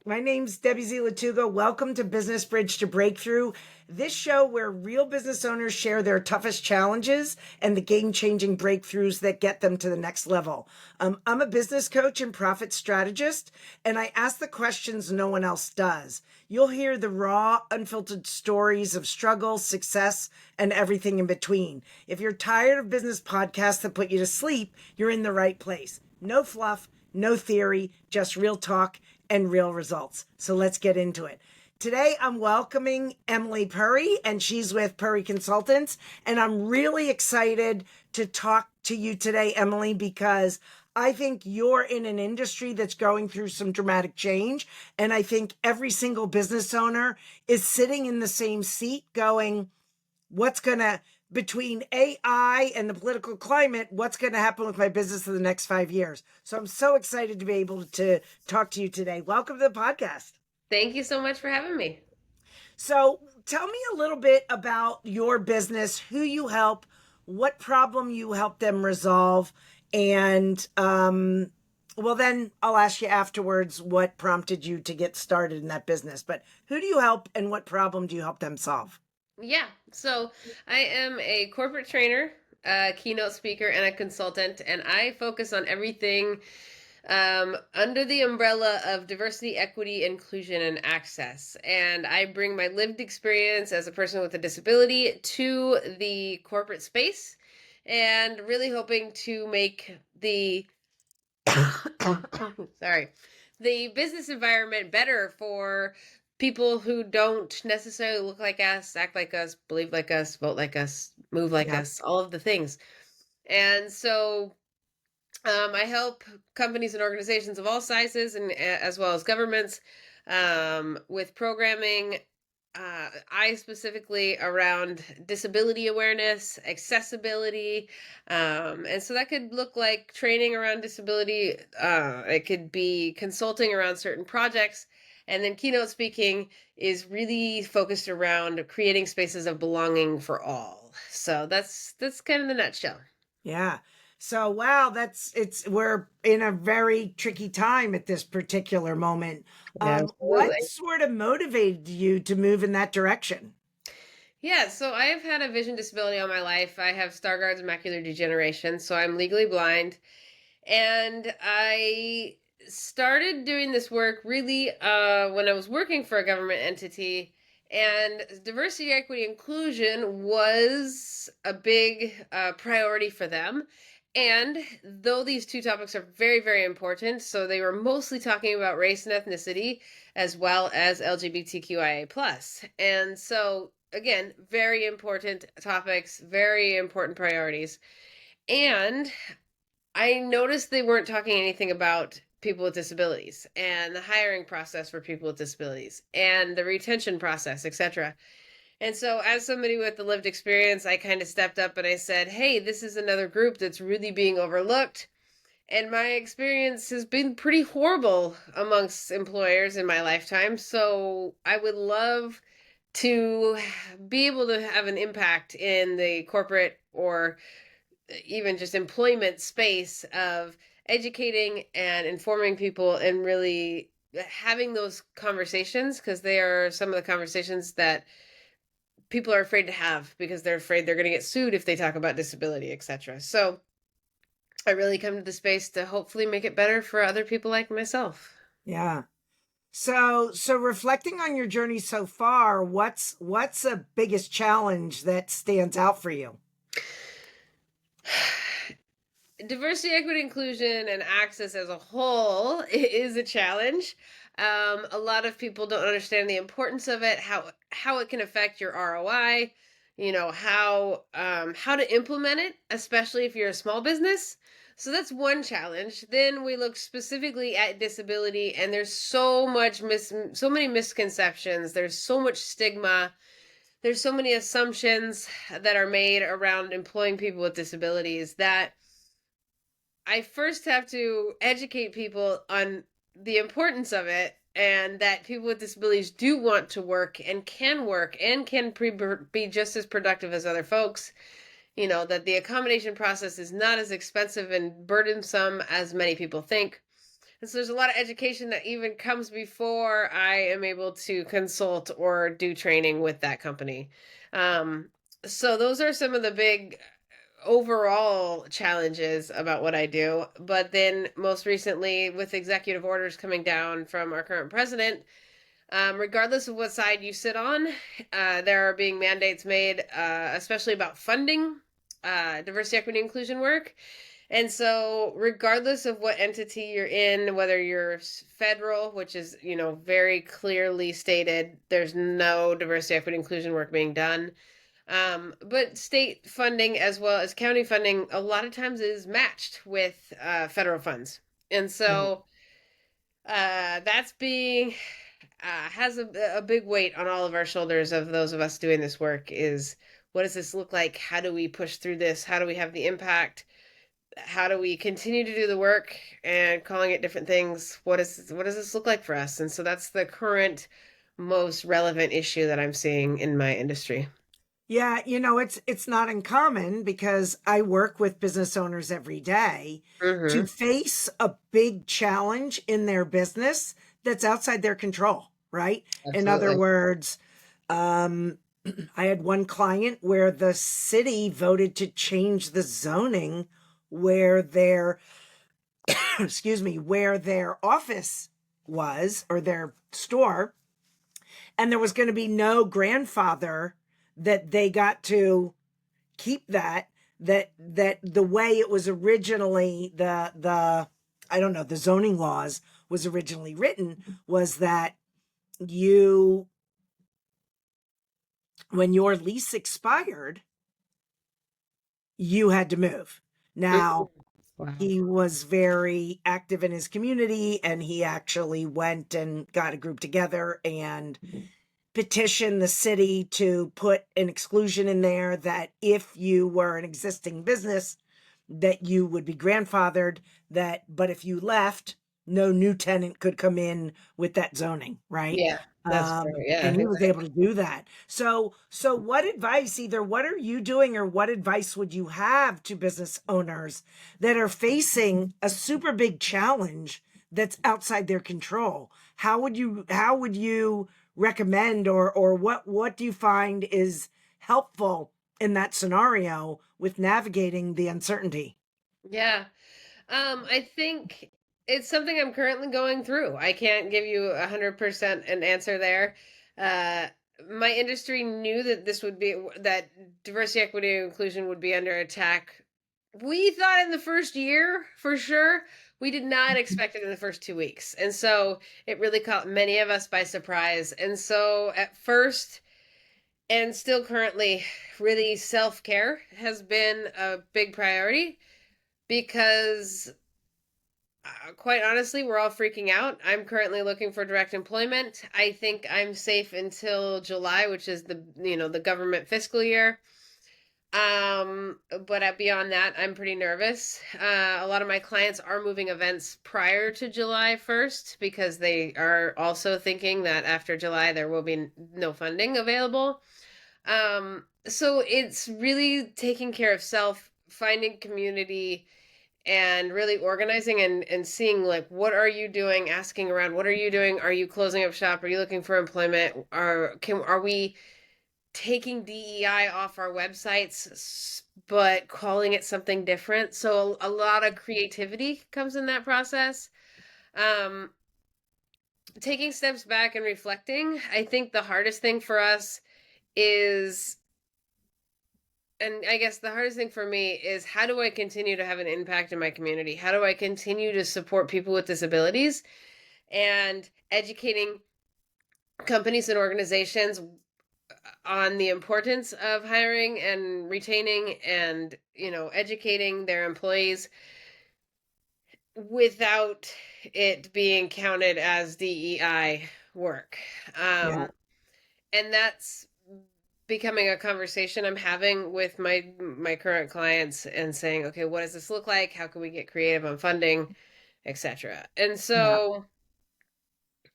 My name's Debbie Z. Lattuga. Welcome to Business Bridge to Breakthrough, this show where real business owners share their toughest challenges and the game-changing breakthroughs that get them to the next level. I'm a business coach and profit strategist, and I ask the questions no one else does. You'll hear the raw, unfiltered stories of struggle, success, and everything in between. If you're tired of business podcasts that put you to sleep, you're in the right place. No fluff, no theory, just real talk and real results. So let's get into it. Today, I'm welcoming Emily Purry, and she's with Purry Consultants. And I'm really excited to talk to you today, Emily, because I think you're in an industry that's going through some dramatic change. And I think every single business owner is sitting in the same seat going, what's going to, between AI and the political climate, what's going to happen with my business in the next 5 years? So I'm so excited to be able to talk to you today. Welcome to the podcast. Thank you so much for having me. So tell me a little bit about your business, who you help, what problem you help them resolve, and well, then I'll ask you afterwards what prompted you to get started in that business. But who do you help and what problem do you help them solve? Yeah, so I am a corporate trainer, a keynote speaker, and a consultant, and I focus on everything under the umbrella of diversity, equity, inclusion, and access. And I bring my lived experience as a person with a disability to the corporate space and really hoping to make the sorry, the business environment better for people who don't necessarily look like us, act like us, believe like us, vote like us, move like Yeah. us, all of the things. And so I help companies and organizations of all sizes and as well as governments with programming. I specifically around disability awareness, accessibility, and so that could look like training around disability. It could be consulting around certain projects, and then keynote speaking is really focused around creating spaces of belonging for all. So that's kind of the nutshell. Yeah. So wow, we're in a very tricky time at this particular moment. What Absolutely. sort of motivated you to move in that direction? Yeah, so I have had a vision disability all my life. I have Stargardt's macular degeneration, so I'm legally blind. And I started doing this work really when I was working for a government entity. And diversity, equity, inclusion was a big priority for them. And though these two topics are very, very important, so they were mostly talking about race and ethnicity as well as LGBTQIA plus. And so again, very important topics, very important priorities. And I noticed they weren't talking anything about people with disabilities and the hiring process for people with disabilities and the retention process, etc. And so, as somebody with the lived experience, I kind of stepped up and I said, hey, this is another group that's really being overlooked. And my experience has been pretty horrible amongst employers in my lifetime. So, I would love to be able to have an impact in the corporate or even just employment space of educating and informing people and really having those conversations because they are some of the conversations that people are afraid to have because they're afraid they're going to get sued if they talk about disability, etc. So I really come to the space to hopefully make it better for other people like myself. Yeah. So reflecting on your journey so far, what's the biggest challenge that stands out for you? Diversity, equity, inclusion, and access as a whole is a challenge. A lot of people don't understand the importance of it, how it can affect your ROI, how to implement it, especially if you're a small business. So that's one challenge. Then we look specifically at disability, and there's so many misconceptions. There's so much stigma. There's so many assumptions that are made around employing people with disabilities that I first have to educate people on the importance of it and that people with disabilities do want to work and can be just as productive as other folks. That the accommodation process is not as expensive and burdensome as many people think. And so there's a lot of education that even comes before I am able to consult or do training with that company. Um, so those are some of the big overall challenges about what I do. But then most recently, with executive orders coming down from our current president, regardless of what side you sit on, there are being mandates made, especially about funding diversity, equity, inclusion work. And so, regardless of what entity you're in, whether you're federal, which is, very clearly stated, there's no diversity, equity, inclusion work being done. But state funding as well as county funding, a lot of times is matched with federal funds. And Right. so, that's being has a big weight on all of our shoulders of those of us doing this work is what does this look like? How do we push through this? How do we have the impact? How do we continue to do the work and calling it different things? What does this look like for us? And so that's the current most relevant issue that I'm seeing in my industry. Yeah, it's not uncommon because I work with business owners every day to Mm-hmm. face a big challenge in their business that's outside their control, right? In other Absolutely. words, um, I had one client where the city voted to change the zoning where their excuse me, where their office was or their store, and there was going to be no grandfather that they got to keep that the way it was originally the I don't know, the zoning laws was originally written was that you when your lease expired, you had to move. Now, Mm-hmm. Wow. he was very active in his community and he actually went and got a group together and petition the city to put an exclusion in there that if you were an existing business that you would be grandfathered, that but if you left, no new tenant could come in with that zoning, right? Yeah, that's fair. Yeah, And he was able exactly. to do that. So what advice, either what are you doing or what advice would you have to business owners that are facing a super big challenge that's outside their control? How would you recommend or what do you find is helpful in that scenario with navigating the uncertainty? Yeah. I think it's something I'm currently going through. I can't give you 100% an answer there. Uh, my industry knew that that diversity, equity, and inclusion would be under attack. We thought in the first year for sure. We did not expect it in the first 2 weeks. And so it really caught many of us by surprise. And so at first, and still currently, really self care has been a big priority because quite honestly, we're all freaking out. I'm currently looking for direct employment. I think I'm safe until July, which is the government fiscal year. But beyond that, I'm pretty nervous. A lot of my clients are moving events prior to July 1st because they are also thinking that after July there will be no funding available. So it's really taking care of self, finding community, and really organizing and seeing like what are you doing, asking around what are you doing, are you closing up shop, are you looking for employment, are we taking DEI off our websites but calling it something different. So a lot of creativity comes in that process. um Taking steps back and reflecting, I think the hardest thing for us is, and I guess the hardest thing for me is, how do I continue to have an impact in my community? How do I continue to support people with disabilities and educating companies and organizations on the importance of hiring and retaining and, educating their employees without it being counted as DEI work. Yeah. And that's becoming a conversation I'm having with my current clients and saying, okay, what does this look like? How can we get creative on funding, etc. And Yeah. so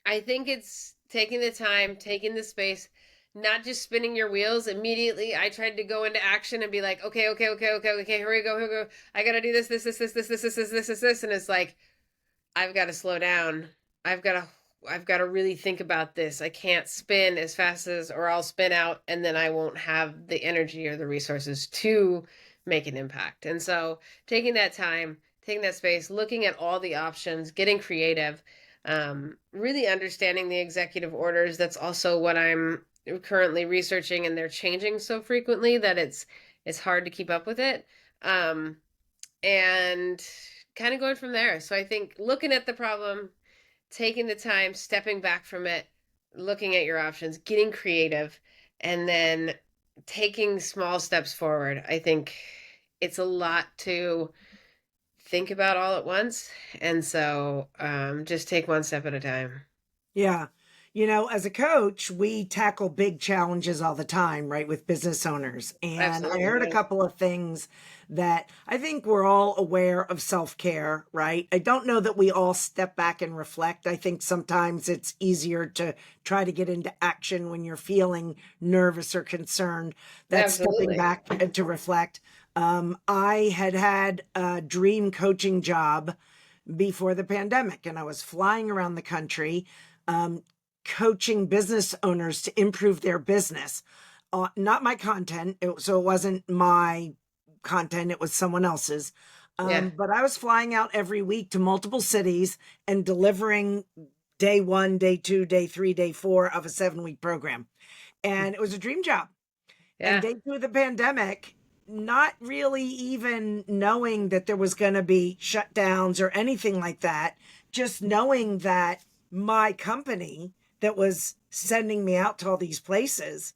I think it's taking the time, taking the space, not just spinning your wheels immediately. I tried to go into action and be like, okay, okay, okay, okay, okay, here we go, here we go. I gotta do this, this, this, this, this, this, this, this, this, this, this, and it's like I've got to slow down. I've got to I've got to really think about this. I can't spin as fast as or I'll spin out and then I won't have the energy or the resources to make an impact. And so taking that time, taking that space, looking at all the options, getting creative, really understanding the executive orders. That's also what I'm currently researching, and they're changing so frequently that it's hard to keep up with it. Um, and kind of going from there. So I think looking at the problem, taking the time, stepping back from it, looking at your options, getting creative, and then taking small steps forward. I think it's a lot to think about all at once. And so just take one step at a time. Yeah. As a coach, we tackle big challenges all the time, right, with business owners. And I Absolutely. heard a Yeah. couple of things that I think we're all aware of self care, right? I don't know that we all step back and reflect. I think sometimes it's easier to try to get into action when you're feeling nervous or concerned. That's stepping Absolutely. back to reflect. I had a dream coaching job before the pandemic, and I was flying around the country um, coaching business owners to improve their business. Not my content, so it wasn't my content, it was someone else's. Yeah. But I was flying out every week to multiple cities and delivering day one, day two, day three, day four of a 7 week program. And it was a dream job. And Yeah. day two of the pandemic, not really even knowing that there was going to be shutdowns or anything like that, just knowing that my company that was sending me out to all these places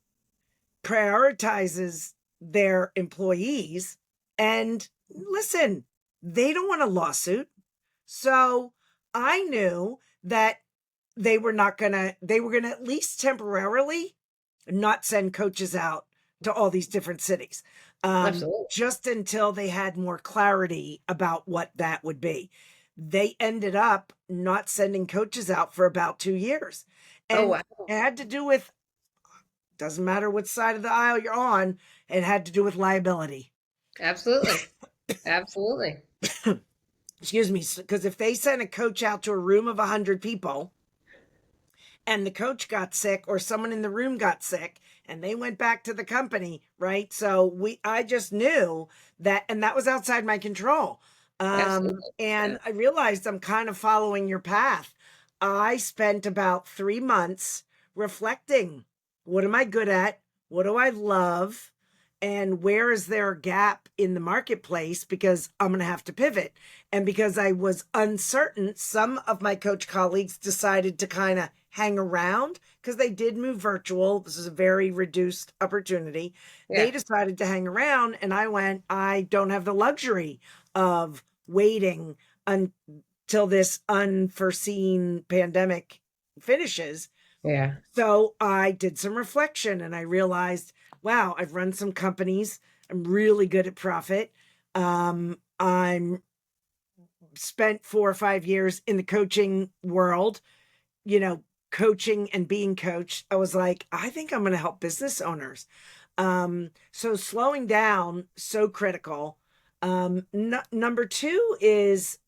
prioritizes their employees. And listen, they don't want a lawsuit. So I knew that they were going to at least temporarily not send coaches out to all these different cities, Absolutely. just until they had more clarity about what that would be. They ended up not sending coaches out for about 2 years. Oh, And wow. it had to do with, doesn't matter which side of the aisle you're on, it had to do with liability. Absolutely. Absolutely. Excuse me. Because if they sent a coach out to a room of 100 people, and the coach got sick or someone in the room got sick and they went back to the company, right? So I just knew that, and that was outside my control. Absolutely. Yeah. And I realized I'm kind of following your path. I spent about 3 months reflecting. What am I good at? What do I love? And where is there a gap in the marketplace? Because I'm going to have to pivot. And because I was uncertain, some of my coach colleagues decided to kind of hang around because they did move virtual. This is a very reduced opportunity. They Yeah. decided to hang around, and I went, I don't have the luxury of waiting until this unforeseen pandemic finishes. Yeah. So I did some reflection and I realized, wow, I've run some companies. I'm really good at profit. I'm spent 4 or 5 years in the coaching world, you know, coaching and being coached. I was like, I think I'm going to help business owners. So slowing down, so critical. Number two is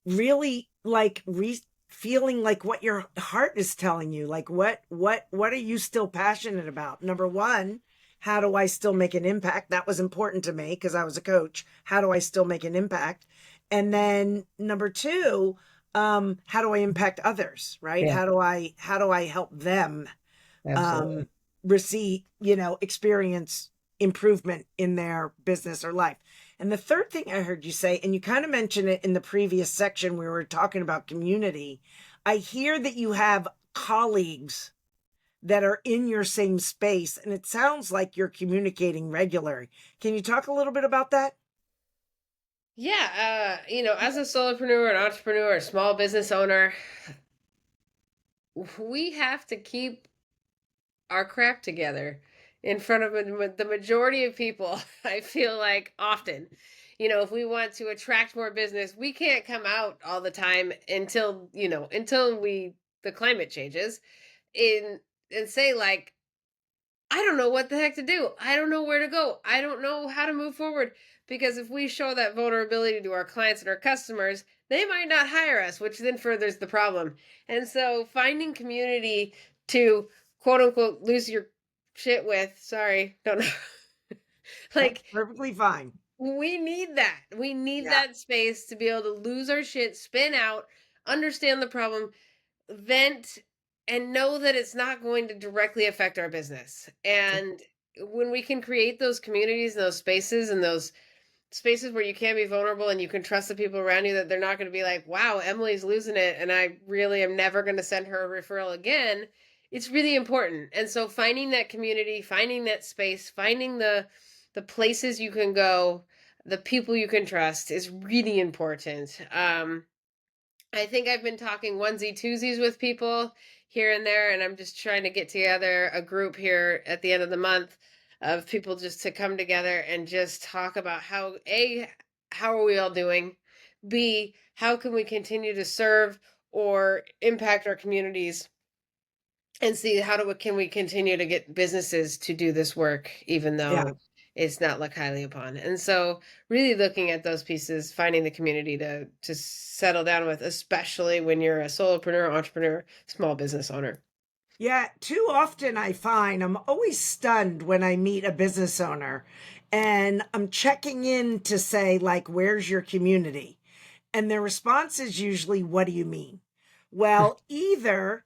really like feeling like what your heart is telling you, like what are you still passionate about? Number one, how do I still make an impact? That was important to me because I was a coach. How do I still make an impact? And then number two, how do I impact others, right? Yeah. How do I help them Absolutely. um, receive, experience improvement in their business or life. And the third thing I heard you say, and you kind of mentioned it in the previous section, we were talking about community. I hear that you have colleagues that are in your same space, and it sounds like you're communicating regularly. Can you talk a little bit about that? Yeah, as a solopreneur, an entrepreneur, a small business owner, we have to keep our crap together in front of the majority of people. I feel like often, if we want to attract more business, we can't come out all the time until we the climate changes in and say like I don't know what the heck to do. I don't know where to go. I don't know how to move forward. Because if we show that vulnerability to our clients and our customers, they might not hire us, which then furthers the problem. And so finding community to quote unquote lose your shit with, sorry, don't know. That's Like perfectly fine. we need that. We need Yeah. that space to be able to lose our shit, spin out, understand the problem, vent, and know that it's not going to directly affect our business. And when we can create those communities and those spaces and those spaces where you can be vulnerable and you can trust the people around you that they're not going to be like, wow, Emily's losing it. And I really am never going to send her a referral again. It's really important. And so finding that community, finding that space, finding the places you can go, the people you can trust is really important. I think I've been talking onesie twosies with people here and there, and I'm just trying to get together a group here at the end of the month of people just to come together and just talk about how A, how are we all doing? B, how can we continue to serve or impact our communities and see how do we can we continue to get businesses to do this work even Yeah. though it's not looked highly upon. And so really looking at those pieces, finding the community to settle down with, especially when you're a solopreneur, entrepreneur, small business owner. Yeah, too often I find I'm always stunned when I meet a business owner and I'm checking in to say, like, where's your community? And their response is usually, what do you mean? Well, either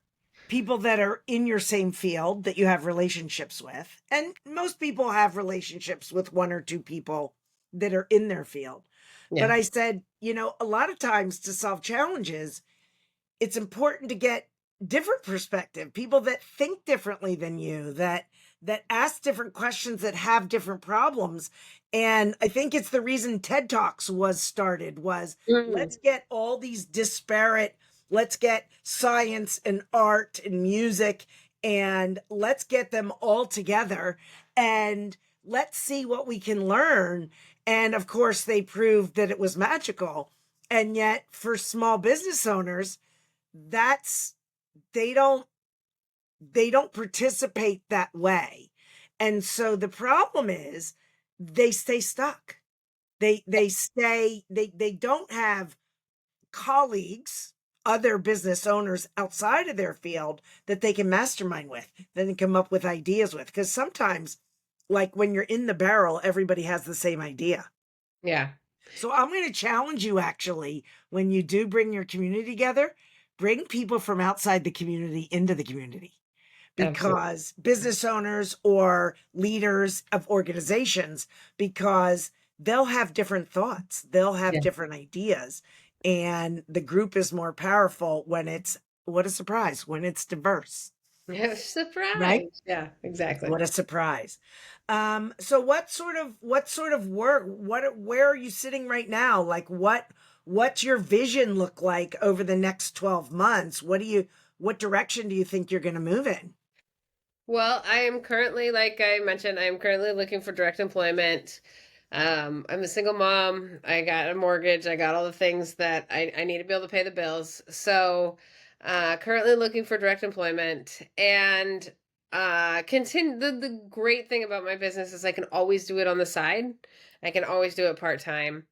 people that are in your same field that you have relationships with, and most people have relationships with one or two people that are in their field. But Yeah. I said, a lot of times to solve challenges, it's important to get different perspective, people that think differently than you, that ask different questions, that have different problems. And I think it's the reason TED Talks was started, was Mm. let's get all these disparate, let's get science and art and music, and let's get them all together and let's see what we can learn. And of course they proved that it was magical. And yet for small business owners, that's they don't they don't participate that way. And so the problem is they stay stuck. They don't have colleagues, other business owners outside of their field that they can mastermind with, that they come up with ideas with. Because sometimes, like when you're in the barrel, everybody has the same idea. Yeah. So I'm going to challenge you, actually, when you do bring your community together, bring people from outside the community into the community, Absolutely. because business owners or leaders of organizations, because they'll have different thoughts, they'll have Yeah. different ideas, and the group is more powerful when it's, what a surprise, when it's diverse, Yeah. right? Surprise. Yeah, exactly. What a surprise. So what sort of work, where are you sitting right now? Like what's your vision look like over the next 12 months? What direction do you think you're going to move in? Well, I am currently, like I mentioned, I am currently looking for direct employment. I'm a single mom. I got a mortgage. I got all the things that I need to be able to pay the bills. So, currently looking for direct employment and continue. The great thing about my business is I can always do it on the side. I can always do it part time.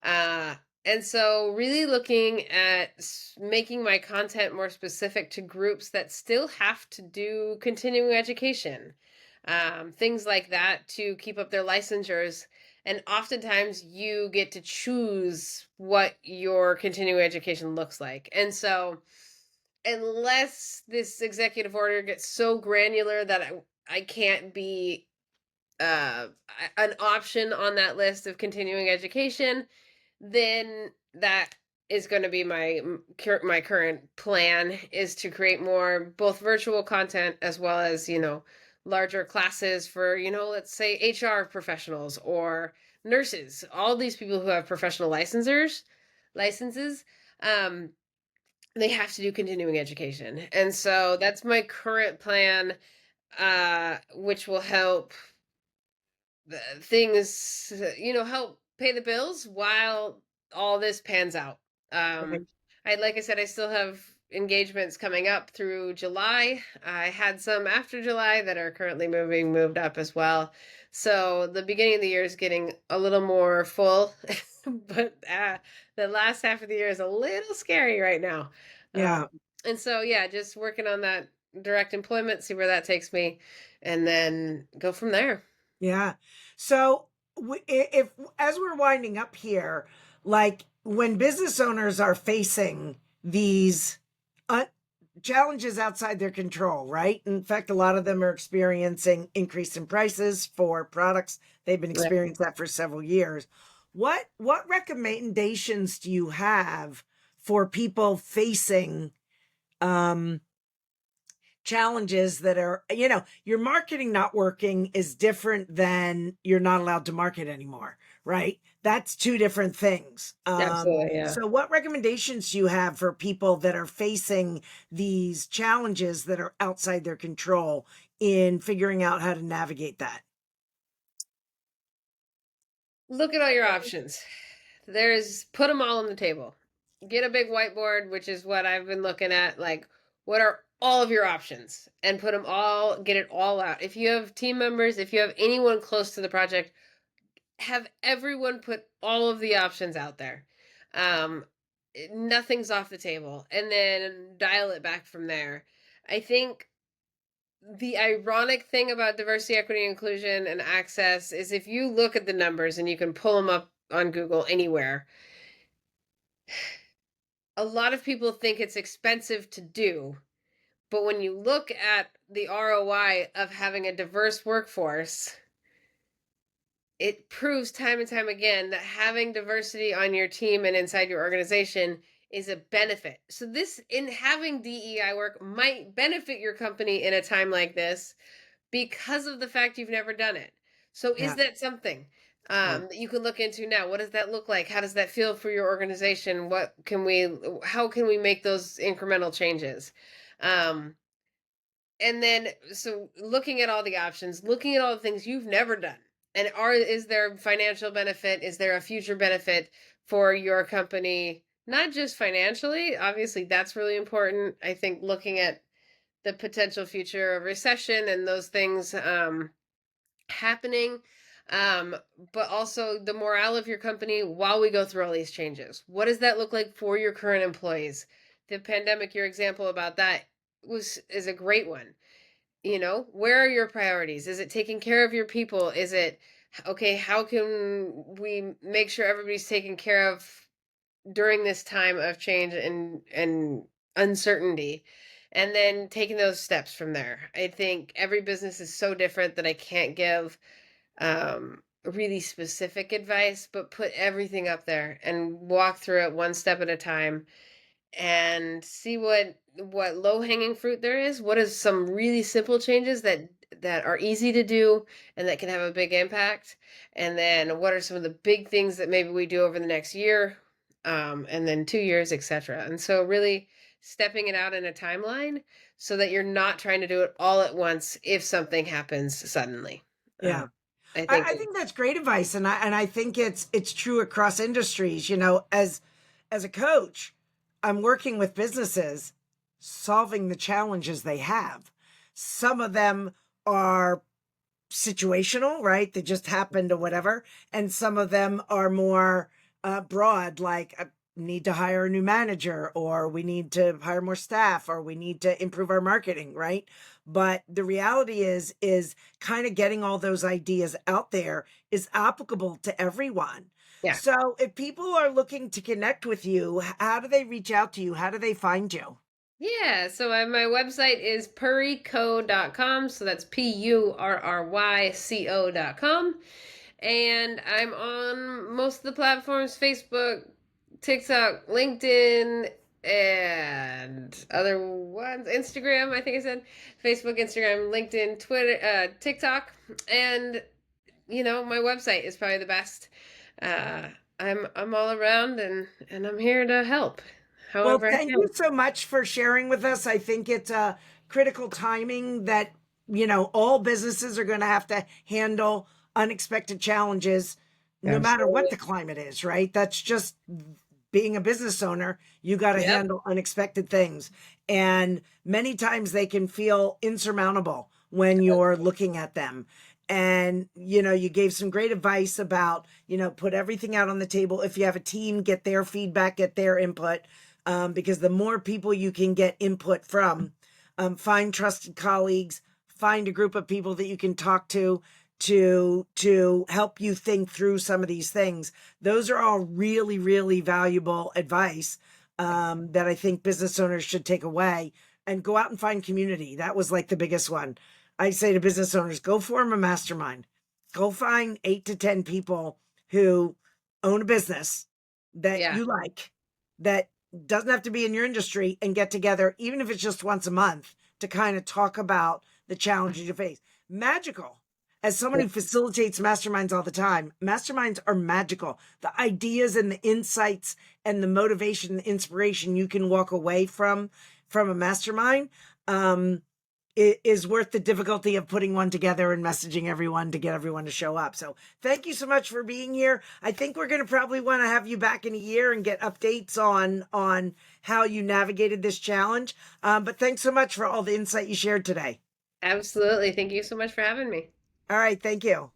Uh, and so, really looking at making my content more specific to groups that still have to do continuing education, things like that to keep up their licensures. And oftentimes, you get to choose what your continuing education looks like. And so, unless this executive order gets so granular that I can't be an option on that list of continuing education, then that is going to be my current plan is to create more both virtual content as well as larger classes for let's say HR professionals or nurses, all these people who have professional licenses. um they have to do continuing education, and so that's my current plan, which will help things, help pay the bills while all this pans out. Right. I like I said, I still have engagements coming up through July. I had some after July that are currently moved up as well. So the beginning of the year is getting a little more full, but the last half of the year is a little scary right now. Um, Yeah. and so, yeah, just working on that direct employment, see where that takes me, and then go from there. Yeah. So if as we're winding up here, like when business owners are facing these uh, challenges outside their control, right? In fact, a lot of them are experiencing increase in prices for products. They've been Yeah. experiencing that for several years. What recommendations do you have for people facing um challenges that are, your marketing not working is different than you're not allowed to market anymore, right? That's two different things. Absolutely, yeah. So what recommendations do you have for people that are facing these challenges that are outside their control in figuring out how to navigate that? Look at all your options. There's put them all on the table. Get a big whiteboard, which is what I've been looking at. Like, what are all of your options? And put them all, get it all out. If you have team members, if you have anyone close to the project, have everyone put all of the options out there. Um, Nothing's off the table. And then dial it back from there. I think the ironic thing about diversity, equity, inclusion, and access is if you look at the numbers and you can pull them up on Google anywhere, a lot of people think it's expensive to do. But when you look at the ROI of having a diverse workforce, it proves time and time again that having diversity on your team and inside your organization is a benefit. So this in having DEI work might benefit your company in a time like this because of the fact you've never done it. So is Yeah. that something Yeah. that you can look into now? What does that look like? How does that feel for your organization? How can we make those incremental changes? Um, and then, so looking at all the options, looking at all the things you've never done, and is there financial benefit? Is there a future benefit for your company? Not just financially, obviously, that's really important. I think looking at the potential future of recession and those things happening, um, but also the morale of your company while we go through all these changes. What does that look like for your current employees? The pandemic, your example about that is a great one. Where are your priorities? Is it taking care of your people? Is it okay? How can we make sure everybody's taken care of during this time of change and uncertainty, and then taking those steps from there. I think every business is so different that I can't give really specific advice, but put everything up there and walk through it one step at a time and see what low-hanging fruit there is. What is some really simple changes that are easy to do and that can have a big impact? And then what are some of the big things that maybe we do over the next year, and then 2 years, etc. And so really stepping it out in a timeline so that you're not trying to do it all at once if something happens suddenly. Yeah. I I, think I think that's great advice, and I think it's true across industries. As a coach, I'm working with businesses solving the challenges they have. Some of them are situational, right? They just happened or whatever, and some of them are more broad, like need to hire a new manager, or we need to hire more staff, or we need to improve our marketing, right? But the reality is kind of getting all those ideas out there is applicable to everyone. yeah. So if people are looking to connect with you, how do they reach out to you? How do they find you? Yeah, so my website is purryco.com. So that's PURRYCO.com. And I'm on most of the platforms: Facebook, TikTok, LinkedIn, and other ones. Instagram, I think I said. Facebook, Instagram, LinkedIn, Twitter, TikTok. And, my website is probably the best. Uh, I'm all around and I'm here to help Well, however I thank can. you so much for sharing with us. I think it's a critical timing that, all businesses are going to have to handle unexpected challenges no matter what Absolutely. the climate is, right? That's just being a business owner, you got to Yep. handle unexpected things. And many times they can feel insurmountable when you're looking at them. And, you gave some great advice about, put everything out on the table. If you have a team, get their feedback, get their input, because the more people you can get input from, find trusted colleagues, find a group of people that you can talk to help you think through some of these things. Those are all really, really valuable advice that I think business owners should take away, and go out and find community. That was like the biggest one. I say to business owners, go form a mastermind. Go find 8 to 10 people who own a business that Yeah. you like, that doesn't have to be in your industry, and get together, even if it's just once a month, to kind of talk about the challenges you face. Magical. As someone who facilitates masterminds all the time, masterminds are magical. The ideas and the insights and the motivation and the inspiration you can walk away from a mastermind is worth the difficulty of putting one together and messaging everyone to get everyone to show up. So thank you so much for being here. I think we're going to probably want to have you back in a year and get updates on how you navigated this challenge. But thanks so much for all the insight you shared today. Absolutely. Thank you so much for having me. All right. Thank you.